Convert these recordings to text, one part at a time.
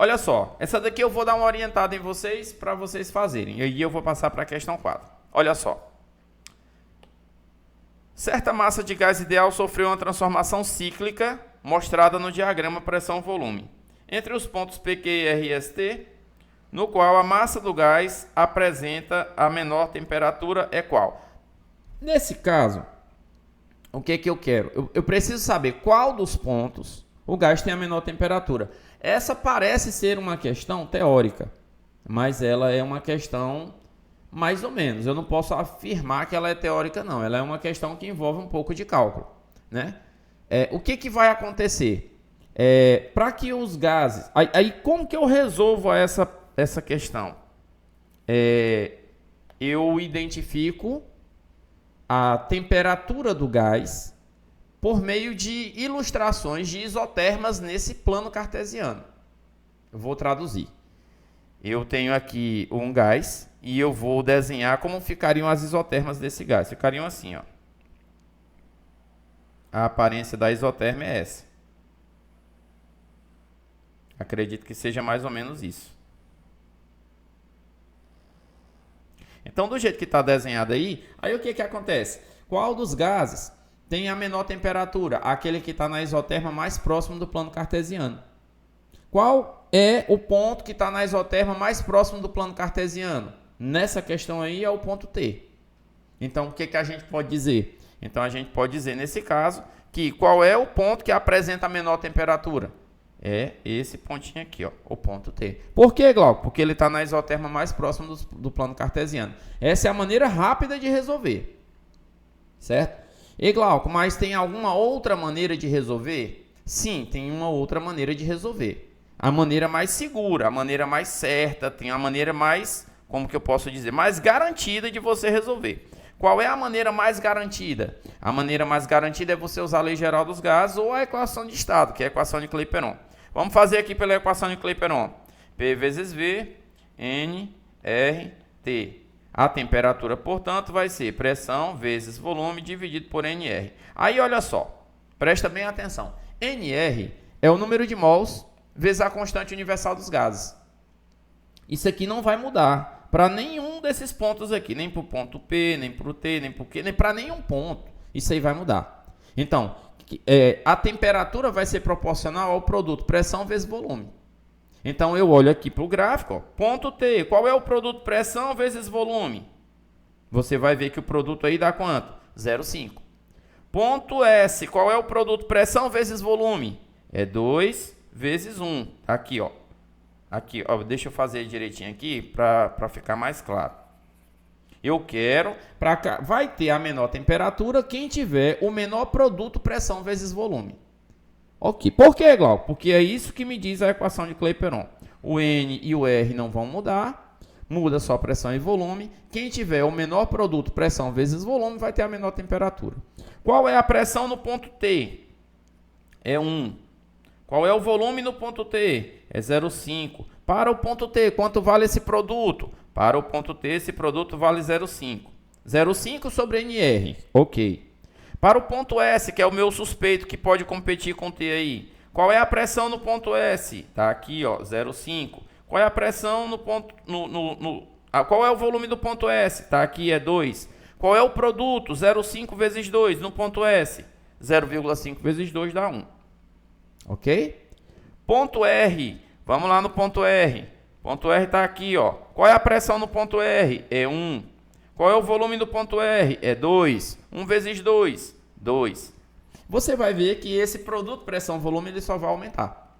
Olha só, essa daqui eu vou dar uma orientada em vocês para vocês fazerem. E aí eu vou passar para a questão 4. Olha só. Certa massa de gás ideal sofreu uma transformação cíclica mostrada no diagrama pressão-volume. Entre os pontos P, Q, R e ST, no qual a massa do gás apresenta a menor temperatura é qual? Nesse caso, o que eu quero? Eu preciso saber qual dos pontos o gás tem a menor temperatura. Essa parece ser uma questão teórica, mas ela é uma questão mais ou menos. Eu não posso afirmar que ela é teórica, não. Ela é uma questão que envolve um pouco de cálculo, né? O que vai acontecer? Para que os gases... Aí como que eu resolvo essa questão? Eu identifico a temperatura do gás por meio de ilustrações de isotermas nesse plano cartesiano. Eu vou traduzir. Eu tenho aqui um gás e eu vou desenhar como ficariam as isotermas desse gás. Ficariam assim, ó. A aparência da isoterma é essa. Acredito que seja mais ou menos isso. Então, do jeito que está desenhado aí o que acontece? Qual dos gases tem a menor temperatura? Aquele que está na isoterma mais próximo do plano cartesiano. Qual é o ponto que está na isoterma mais próximo do plano cartesiano? Nessa questão aí é o ponto T. Então, o que a gente pode dizer? Então, a gente pode dizer, nesse caso, que qual é o ponto que apresenta a menor temperatura? É esse pontinho aqui, ó, o ponto T. Por que, Glauco? Porque ele está na isoterma mais próximo do plano cartesiano. Essa é a maneira rápida de resolver. Certo? E, Glauco, mas tem alguma outra maneira de resolver? Sim, tem uma outra maneira de resolver. A maneira mais segura, a maneira mais certa, tem a maneira mais, como que eu posso dizer, mais garantida de você resolver. Qual é a maneira mais garantida? A maneira mais garantida é você usar a lei geral dos gases ou a equação de estado, que é a equação de Clapeyron. Vamos fazer aqui pela equação de Clapeyron. P vezes V, N, R, T. A temperatura, portanto, vai ser pressão vezes volume dividido por NR. Aí, olha só, presta bem atenção. NR é o número de mols vezes a constante universal dos gases. Isso aqui não vai mudar para nenhum desses pontos aqui, nem para o ponto P, nem para o T, nem para o Q, nem para nenhum ponto. Isso aí vai mudar. Então, a temperatura vai ser proporcional ao produto pressão vezes volume. Então, eu olho aqui para o gráfico, ó, ponto T, qual é o produto pressão vezes volume? Você vai ver que o produto aí dá quanto? 0,5. Ponto S, qual é o produto pressão vezes volume? É 2 vezes 1. Aqui, ó. Aqui, ó, deixa eu fazer direitinho aqui para ficar mais claro. Eu quero, vai ter a menor temperatura quem tiver o menor produto pressão vezes volume. Ok. Por que, Glauco? Porque é isso que me diz a equação de Clapeyron. O N e o R não vão mudar, muda só pressão e volume. Quem tiver o menor produto pressão vezes volume vai ter a menor temperatura. Qual é a pressão no ponto T? É 1. Qual é o volume no ponto T? É 0,5. Para o ponto T, quanto vale esse produto? Para o ponto T, esse produto vale 0,5. 0,5 sobre NR. Ok. Para o ponto S, que é o meu suspeito que pode competir com T aí. Qual é a pressão no ponto S? Está aqui, ó, 0,5. Qual é a pressão no ponto... qual é o volume do ponto S? Está aqui, é 2. Qual é o produto? 0,5 vezes 2 no ponto S? 0,5 vezes 2 dá 1. Ok? Ponto R. Vamos lá no ponto R. Ponto R está aqui, ó. Qual é a pressão no ponto R? É 1. Qual é o volume do ponto R? É 2. 1 vezes 2, 2. Você vai ver que esse produto pressão-volume ele só vai aumentar.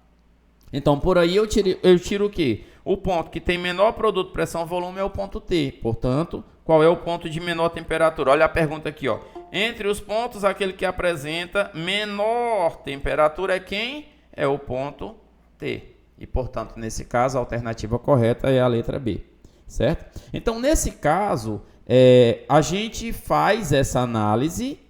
Então, por aí eu tiro o quê? O ponto que tem menor produto pressão-volume é o ponto T. Portanto, qual é o ponto de menor temperatura? Olha a pergunta aqui, ó. Entre os pontos, aquele que apresenta menor temperatura é quem? É o ponto T. E, portanto, nesse caso, a alternativa correta é a letra B. Certo? Então, nesse caso, a gente faz essa análise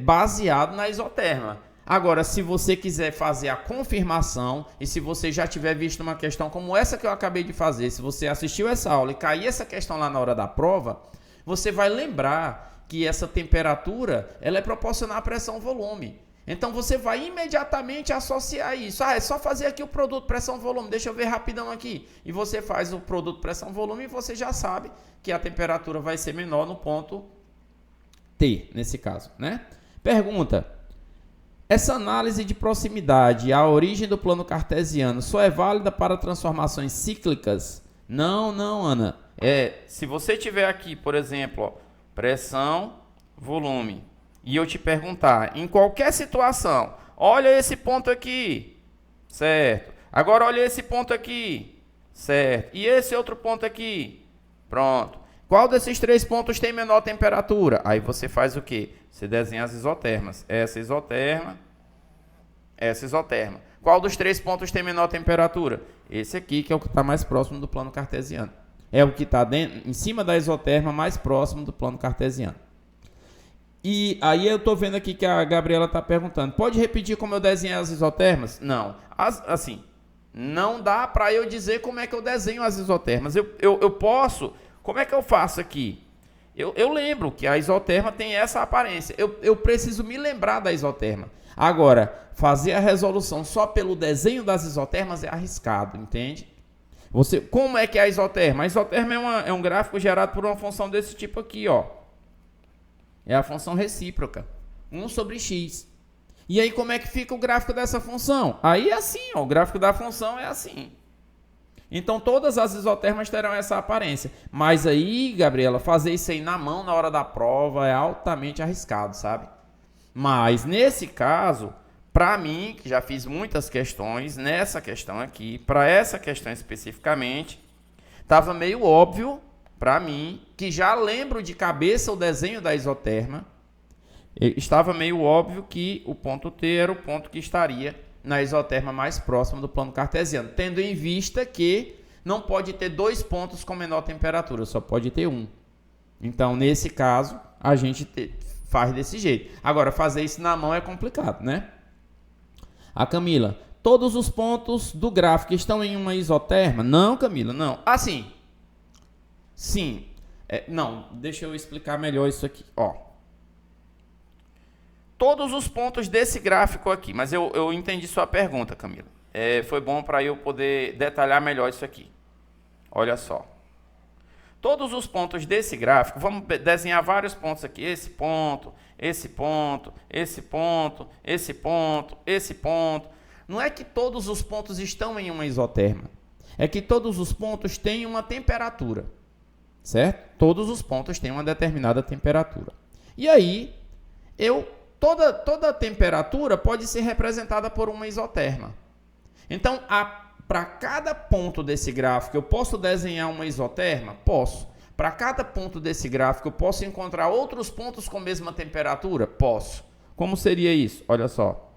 baseado na isoterma. Agora, se você quiser fazer a confirmação e se você já tiver visto uma questão como essa que eu acabei de fazer, se você assistiu essa aula e cair essa questão lá na hora da prova, você vai lembrar que essa temperatura ela é proporcional à pressão-volume. Então você vai imediatamente associar isso. Ah, é só fazer aqui o produto pressão-volume, deixa eu ver rapidão aqui. E você faz o produto pressão-volume e você já sabe que a temperatura vai ser menor no ponto T, nesse caso, né? Pergunta: essa análise de proximidade, a origem do plano cartesiano, só é válida para transformações cíclicas? Não, Ana. Se você tiver aqui, por exemplo, ó, pressão, volume, e eu te perguntar, em qualquer situação, olha esse ponto aqui, certo? Agora olha esse ponto aqui, certo? E esse outro ponto aqui, pronto. Qual desses 3 pontos tem menor temperatura? Aí você faz o quê? Você desenha as isotermas. Essa isoterma, essa isoterma. Qual dos 3 pontos tem menor temperatura? Esse aqui, que é o que está mais próximo do plano cartesiano. É o que está em cima da isoterma mais próximo do plano cartesiano. E aí eu estou vendo aqui que a Gabriela está perguntando, pode repetir como eu desenhei as isotermas? Não. Assim, não dá para eu dizer como é que eu desenho as isotermas. Eu posso... Como é que eu faço aqui? Eu lembro que a isoterma tem essa aparência. Eu preciso me lembrar da isoterma. Agora, fazer a resolução só pelo desenho das isotermas é arriscado, entende? Como é que é a isoterma? A isoterma é um gráfico gerado por uma função desse tipo aqui, ó. É a função recíproca. 1 sobre x. E aí, como é que fica o gráfico dessa função? Aí é assim, ó, o gráfico da função é assim. Então, todas as isotermas terão essa aparência. Mas aí, Gabriela, fazer isso aí na mão na hora da prova é altamente arriscado, sabe? Mas, nesse caso, para mim, que já fiz muitas questões, nessa questão aqui, para essa questão especificamente, estava meio óbvio para mim, que já lembro de cabeça o desenho da isoterma, estava meio óbvio que o ponto T era o ponto que estaria na isoterma mais próxima do plano cartesiano, tendo em vista que não pode ter 2 pontos com menor temperatura, só pode ter 1. Então, nesse caso, a gente faz desse jeito. Agora, fazer isso na mão é complicado, né? A Camila, todos os pontos do gráfico estão em uma isoterma? Não, Camila, não. Assim, sim. Não, deixa eu explicar melhor isso aqui. Ó. Todos os pontos desse gráfico aqui, mas eu entendi sua pergunta, Camila. Foi bom para eu poder detalhar melhor isso aqui. Olha só. Todos os pontos desse gráfico, vamos desenhar vários pontos aqui. Esse ponto, esse ponto, esse ponto, esse ponto, esse ponto. Não é que todos os pontos estão em uma isoterma. É que todos os pontos têm uma temperatura. Certo? Todos os pontos têm uma determinada temperatura. E aí, toda temperatura pode ser representada por uma isoterma. Então, para cada ponto desse gráfico, eu posso desenhar uma isoterma? Posso. Para cada ponto desse gráfico, eu posso encontrar outros pontos com a mesma temperatura? Posso. Como seria isso? Olha só.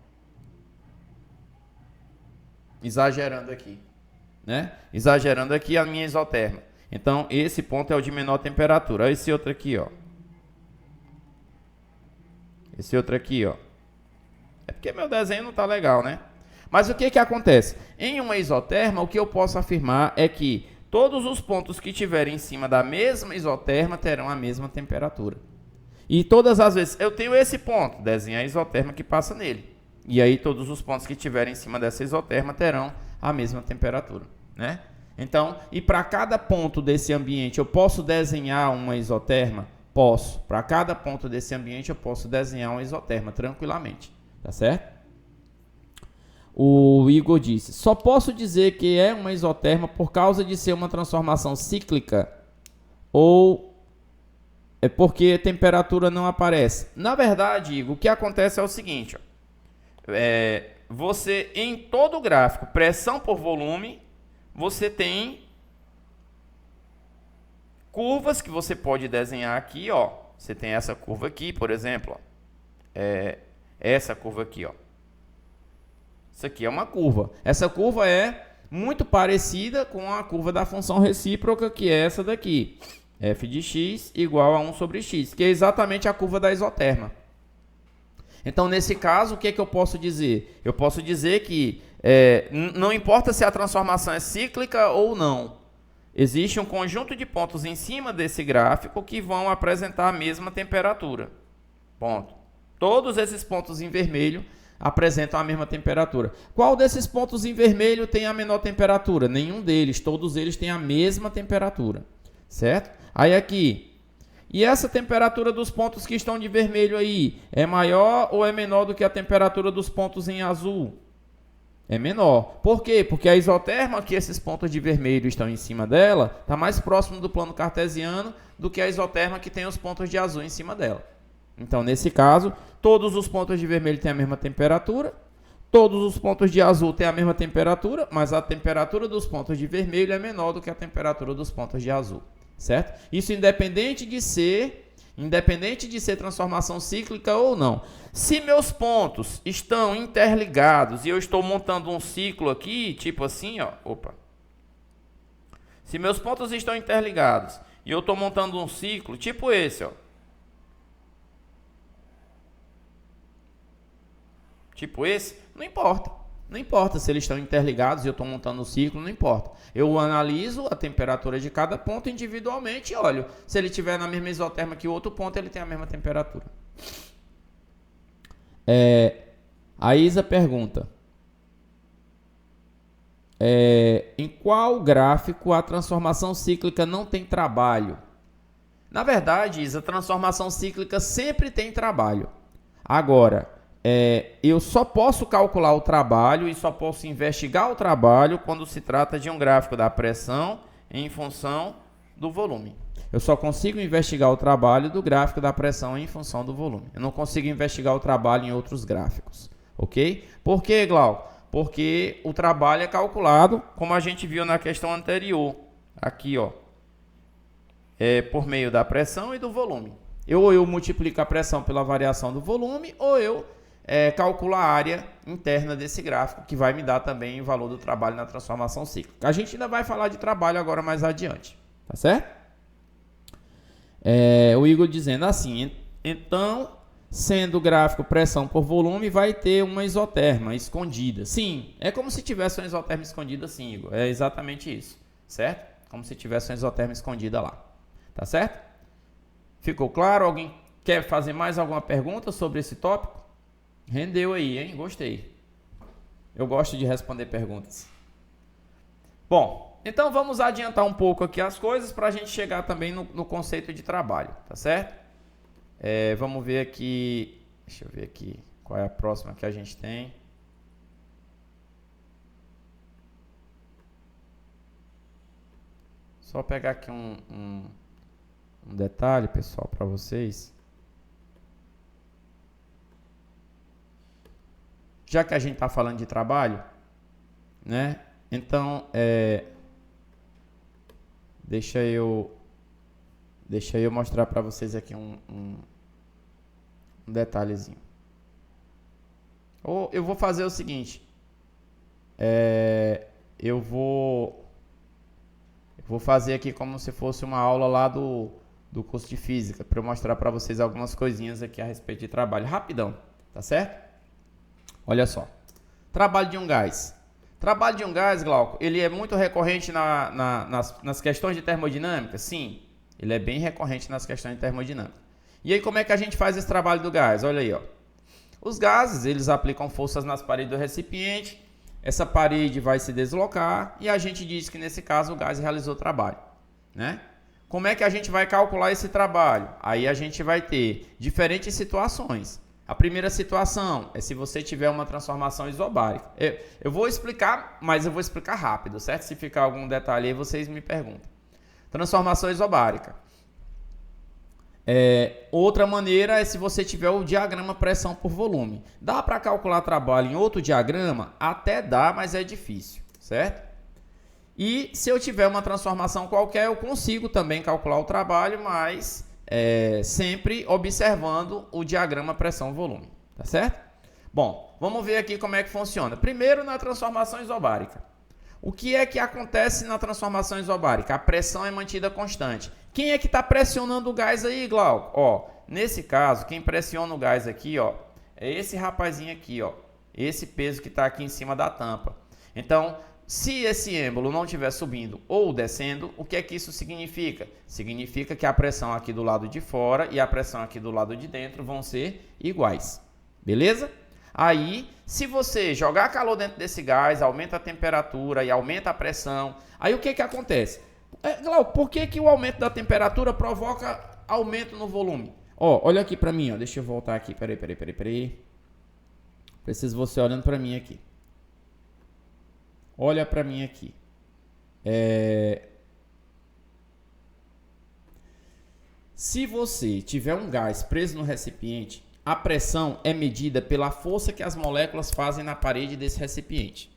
Exagerando aqui. Né? Exagerando aqui a minha isoterma. Então, esse ponto é o de menor temperatura. Olha esse outro aqui, ó. Esse outro aqui, ó. É porque meu desenho não está legal, né? Mas o que acontece? Em uma isoterma, o que eu posso afirmar é que todos os pontos que estiverem em cima da mesma isoterma terão a mesma temperatura. E todas as vezes eu tenho esse ponto, desenho a isoterma que passa nele. E aí todos os pontos que estiverem em cima dessa isoterma terão a mesma temperatura, né? Então, e para cada ponto desse ambiente eu posso desenhar uma isoterma? Posso. Para cada ponto desse ambiente eu posso desenhar uma isoterma tranquilamente, tá certo? O Igor disse, só posso dizer que é uma isoterma por causa de ser uma transformação cíclica ou é porque a temperatura não aparece? Na verdade, Igor, o que acontece é o seguinte, ó, você em todo o gráfico, pressão por volume, você tem curvas que você pode desenhar aqui, ó. Você tem essa curva aqui, por exemplo, ó. Essa curva aqui, ó. Isso aqui é uma curva. Essa curva é muito parecida com a curva da função recíproca, que é essa daqui. F de x igual a 1 sobre x, que é exatamente a curva da isoterma. Então, nesse caso, o que é que eu posso dizer? Eu posso dizer que não importa se a transformação é cíclica ou não. Existe um conjunto de pontos em cima desse gráfico que vão apresentar a mesma temperatura. Ponto. Todos esses pontos em vermelho apresentam a mesma temperatura. Qual desses pontos em vermelho tem a menor temperatura? Nenhum deles, todos eles têm a mesma temperatura, certo? Aí aqui, e essa temperatura dos pontos que estão de vermelho aí, é maior ou é menor do que a temperatura dos pontos em azul? É menor. Por quê? Porque a isoterma que esses pontos de vermelho estão em cima dela, está mais próximo do plano cartesiano do que a isoterma que tem os pontos de azul em cima dela. Então, nesse caso, todos os pontos de vermelho têm a mesma temperatura, todos os pontos de azul têm a mesma temperatura, mas a temperatura dos pontos de vermelho é menor do que a temperatura dos pontos de azul, certo? Isso independente de ser transformação cíclica ou não. Se meus pontos estão interligados e eu estou montando um ciclo aqui, tipo assim, ó, Se meus pontos estão interligados e eu estou montando um ciclo, tipo esse, ó. Tipo esse, não importa. Não importa se eles estão interligados e eu estou montando um ciclo, não importa. Eu analiso a temperatura de cada ponto individualmente e olho. Se ele estiver na mesma isoterma que o outro ponto, ele tem a mesma temperatura. A Isa pergunta. Em qual gráfico a transformação cíclica não tem trabalho? Na verdade, Isa, a transformação cíclica sempre tem trabalho. Agora, eu só posso calcular o trabalho e só posso investigar o trabalho quando se trata de um gráfico da pressão em função do volume. Eu só consigo investigar o trabalho do gráfico da pressão em função do volume. Eu não consigo investigar o trabalho em outros gráficos, ok? Por quê, Glauco? Porque o trabalho é calculado, como a gente viu na questão anterior, aqui, ó, por meio da pressão e do volume. Ou eu multiplico a pressão pela variação do volume, ou eu calculo a área interna desse gráfico, que vai me dar também o valor do trabalho na transformação cíclica. A gente ainda vai falar de trabalho agora mais adiante, tá certo? O Igor dizendo assim, então, sendo o gráfico pressão por volume, vai ter uma isoterma escondida. Sim, é como se tivesse uma isoterma escondida, sim, Igor. É exatamente isso, certo? Como se tivesse uma isoterma escondida lá, tá certo? Ficou claro? Alguém quer fazer mais alguma pergunta sobre esse tópico? Rendeu aí, hein? Gostei. Eu gosto de responder perguntas. Bom, então vamos adiantar um pouco aqui as coisas para a gente chegar também no conceito de trabalho, tá certo? Vamos ver aqui, deixa eu ver aqui qual é a próxima que a gente tem. Só pegar aqui um detalhe, pessoal, para vocês. Já que a gente está falando de trabalho, né? Então, deixa eu mostrar para vocês aqui um detalhezinho. Ou eu vou fazer o seguinte, eu vou fazer aqui como se fosse uma aula lá do curso de física, para eu mostrar para vocês algumas coisinhas aqui a respeito de trabalho, rapidão, tá certo? Olha só, trabalho de um gás. Trabalho de um gás, Glauco, ele é muito recorrente nas questões de termodinâmica? Sim, ele é bem recorrente nas questões de termodinâmica. E aí, como é que a gente faz esse trabalho do gás? Olha aí, ó. Os gases, eles aplicam forças nas paredes do recipiente, essa parede vai se deslocar e a gente diz que, nesse caso, o gás realizou o trabalho, né? Como é que a gente vai calcular esse trabalho? Aí a gente vai ter diferentes situações. A primeira situação é se você tiver uma transformação isobárica. Eu vou explicar, mas eu vou explicar rápido, certo? Se ficar algum detalhe aí, vocês me perguntam. Transformação isobárica. Outra maneira é se você tiver o diagrama pressão por volume. Dá para calcular trabalho em outro diagrama? Até dá, mas é difícil, certo? E se eu tiver uma transformação qualquer, eu consigo também calcular o trabalho, mas sempre observando o diagrama pressão-volume, tá certo? Bom, vamos ver aqui como é que funciona. Primeiro, na transformação isobárica. O que é que acontece na transformação isobárica? A pressão é mantida constante. Quem é que está pressionando o gás aí, Glauco? Ó, nesse caso, quem pressiona o gás aqui, ó, é esse rapazinho aqui, ó, esse peso que está aqui em cima da tampa. Então, se esse êmbolo não estiver subindo ou descendo, o que é que isso significa? Significa que a pressão aqui do lado de fora e a pressão aqui do lado de dentro vão ser iguais. Beleza? Aí, se você jogar calor dentro desse gás, aumenta a temperatura e aumenta a pressão, aí o que que acontece? Glauco, por que que o aumento da temperatura provoca aumento no volume? Ó, olha aqui pra mim, ó. Deixa eu voltar aqui. Peraí. Preciso você olhando pra mim aqui. Olha pra mim aqui. Se você tiver um gás preso no recipiente, a pressão é medida pela força que as moléculas fazem na parede desse recipiente.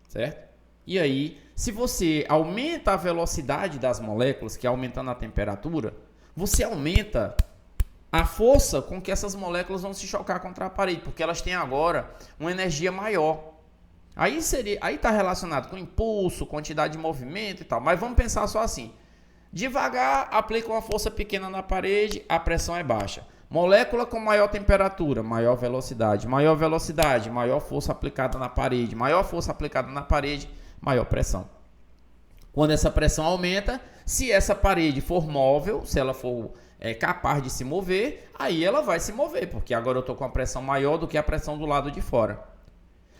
Certo? E aí, se você aumenta a velocidade das moléculas, que é aumentando a temperatura, você aumenta a força com que essas moléculas vão se chocar contra a parede, porque elas têm agora uma energia maior. Aí está relacionado com impulso, quantidade de movimento e tal. Mas vamos pensar só assim. Devagar, aplica uma força pequena na parede, a pressão é baixa. Molécula com maior temperatura, maior velocidade, maior força aplicada na parede, maior força aplicada na parede, maior pressão. Quando essa pressão aumenta, se essa parede for móvel, se ela for capaz de se mover, aí ela vai se mover, porque agora eu estou com a pressão maior do que a pressão do lado de fora.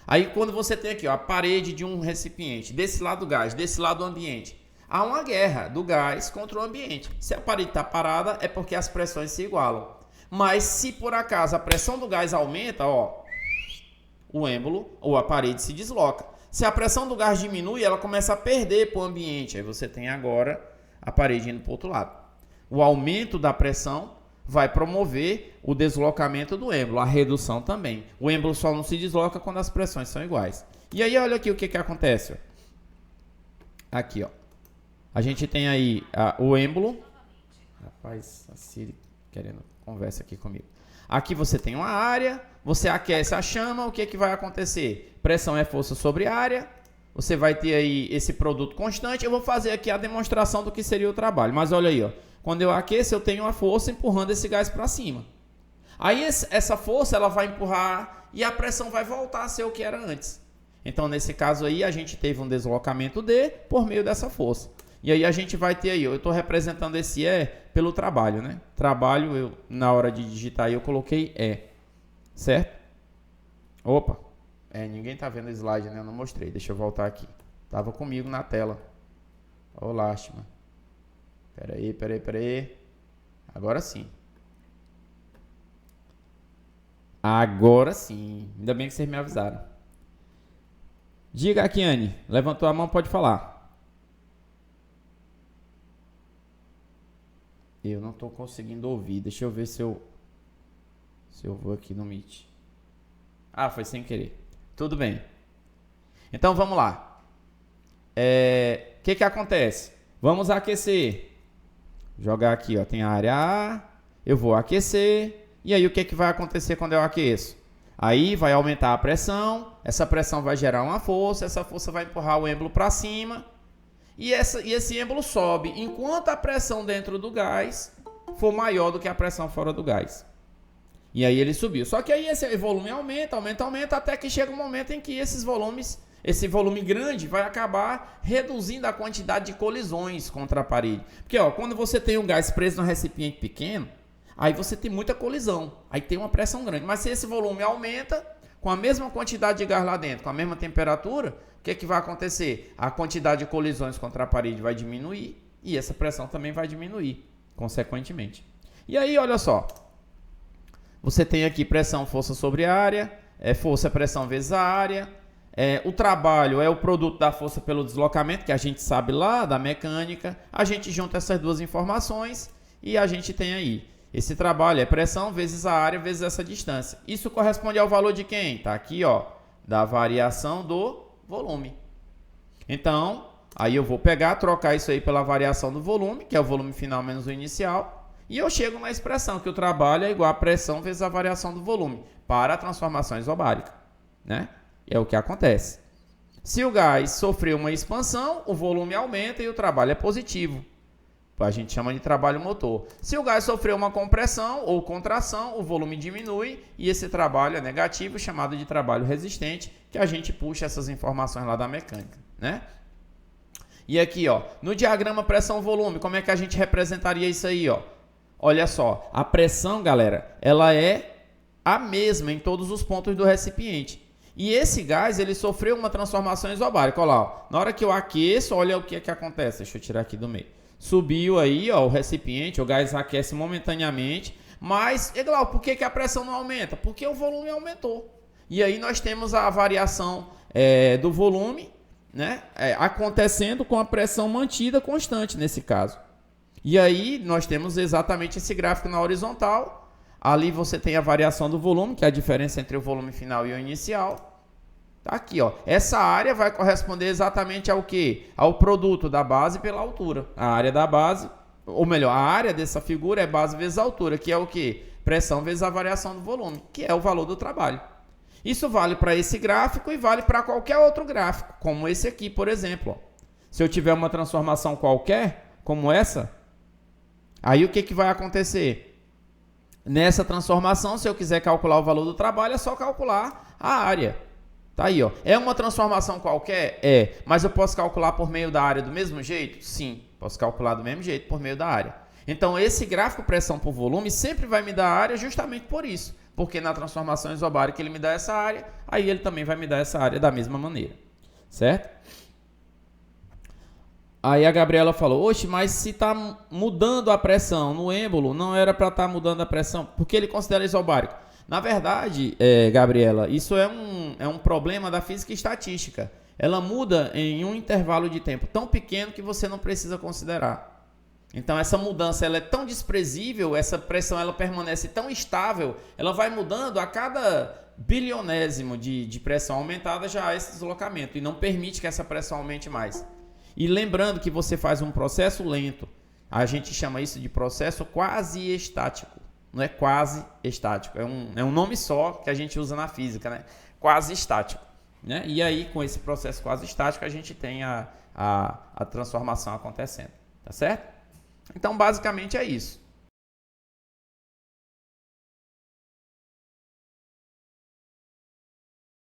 Aí quando você tem aqui ó, a parede de um recipiente, desse lado o gás, desse lado o ambiente, há uma guerra do gás contra o ambiente. Se a parede está parada, é porque as pressões se igualam. Mas se por acaso a pressão do gás aumenta, ó, o êmbolo ou a parede se desloca. Se a pressão do gás diminui, ela começa a perder para o ambiente. Aí você tem agora a parede indo para o outro lado. O aumento da pressão vai promover o deslocamento do êmbolo, a redução também. O êmbolo só não se desloca quando as pressões são iguais. E aí olha aqui o que acontece. Ó. Aqui, ó. A gente tem aí o êmbolo. Rapaz, a Siri querendo conversa aqui comigo. Aqui você tem uma área, você aquece a chama, o que que vai acontecer? Pressão é força sobre área, você vai ter aí esse produto constante. Eu vou fazer aqui a demonstração do que seria o trabalho, mas olha aí, ó. Quando eu aqueço, eu tenho uma força empurrando esse gás para cima. Aí essa força ela vai empurrar e a pressão vai voltar a ser o que era antes. Então, nesse caso aí, a gente teve um deslocamento D por meio dessa força. E aí a gente vai ter aí, eu estou representando esse E pelo trabalho, né? Trabalho, na hora de digitar aí, eu coloquei E. Certo? Opa! Ninguém tá vendo o slide, né? Eu não mostrei. Deixa eu voltar aqui. Tava comigo na tela. Ô, lástima. Peraí. Agora sim. Agora sim. Ainda bem que vocês me avisaram. Diga aqui, Anne. Levantou a mão, pode falar. Eu não estou conseguindo ouvir. Deixa eu ver se eu vou aqui no Meet. Ah, foi sem querer. Tudo bem. Então, vamos lá. O que acontece? Vamos aquecer. Jogar aqui, ó. Tem a área A. Eu vou aquecer. E aí, o que vai acontecer quando eu aqueço? Aí, vai aumentar a pressão. Essa pressão vai gerar uma força. Essa força vai empurrar o êmbolo para cima. E esse êmbolo sobe enquanto a pressão dentro do gás for maior do que a pressão fora do gás. E aí ele subiu. Só que aí esse volume aumenta, até que chega um momento em que esse volume grande vai acabar reduzindo a quantidade de colisões contra a parede. Porque ó, quando você tem um gás preso no recipiente pequeno, aí você tem muita colisão, aí tem uma pressão grande. Mas se esse volume aumenta, com a mesma quantidade de gás lá dentro, com a mesma temperatura, o que vai acontecer? A quantidade de colisões contra a parede vai diminuir e essa pressão também vai diminuir, consequentemente. E aí, olha só. Você tem aqui pressão, força sobre área, força, pressão vezes a área. O trabalho é o produto da força pelo deslocamento, que a gente sabe lá da mecânica. A gente junta essas duas informações e a gente tem aí. Esse trabalho é pressão vezes a área vezes essa distância. Isso corresponde ao valor de quem? Está aqui, ó, da variação do volume. Então, aí eu vou trocar isso aí pela variação do volume, que é o volume final menos o inicial, e eu chego na expressão que o trabalho é igual a pressão vezes a variação do volume, para a transformação isobárica, né? É o que acontece. Se o gás sofreu uma expansão, o volume aumenta e o trabalho é positivo. A gente chama de trabalho motor. Se o gás sofreu uma compressão ou contração, o volume diminui e esse trabalho é negativo, chamado de trabalho resistente, que a gente puxa essas informações lá da mecânica, né? E aqui, ó, no diagrama pressão-volume, como é que a gente representaria isso aí, ó? Olha só, a pressão, galera, ela é a mesma em todos os pontos do recipiente. E esse gás, ele sofreu uma transformação isobárica. Olha lá, ó. Na hora que eu aqueço, olha o que é que acontece. Deixa eu tirar aqui do meio. Subiu aí, ó, o recipiente, o gás aquece momentaneamente. Mas, Eglau, por que a pressão não aumenta? Porque o volume aumentou. E aí nós temos a variação do volume, né, acontecendo com a pressão mantida constante nesse caso. E aí nós temos exatamente esse gráfico na horizontal. Ali você tem a variação do volume, que é a diferença entre o volume final e o inicial. Tá aqui, ó. Essa área vai corresponder exatamente ao quê? Ao produto da base pela altura. A área da base, ou melhor, a área dessa figura é base vezes altura, que é o quê? Pressão vezes a variação do volume, que é o valor do trabalho. Isso vale para esse gráfico e vale para qualquer outro gráfico, como esse aqui, por exemplo. Ó. Se eu tiver uma transformação qualquer, como essa, aí o que vai acontecer? Nessa transformação, se eu quiser calcular o valor do trabalho, é só calcular a área. Tá aí, ó. É uma transformação qualquer? É. Mas eu posso calcular por meio da área do mesmo jeito? Sim, posso calcular do mesmo jeito por meio da área. Então, esse gráfico pressão por volume sempre vai me dar a área justamente por isso. Porque na transformação isobárica ele me dá essa área, aí ele também vai me dar essa área da mesma maneira. Certo? Aí a Gabriela falou, oxe, mas se está mudando a pressão no êmbolo, não era para estar mudando a pressão, porque ele considera isobárico. Na verdade, Gabriela, isso é um problema da física estatística. Ela muda em um intervalo de tempo tão pequeno que você não precisa considerar. Então essa mudança ela é tão desprezível, essa pressão ela permanece tão estável, ela vai mudando a cada bilionésimo de pressão aumentada já há esse deslocamento e não permite que essa pressão aumente mais. E lembrando que você faz um processo lento, a gente chama isso de processo quase estático, não é quase estático, é um nome só que a gente usa na física, né? Quase estático, né? E aí com esse processo quase estático a gente tem a transformação acontecendo, tá certo? Então basicamente é isso.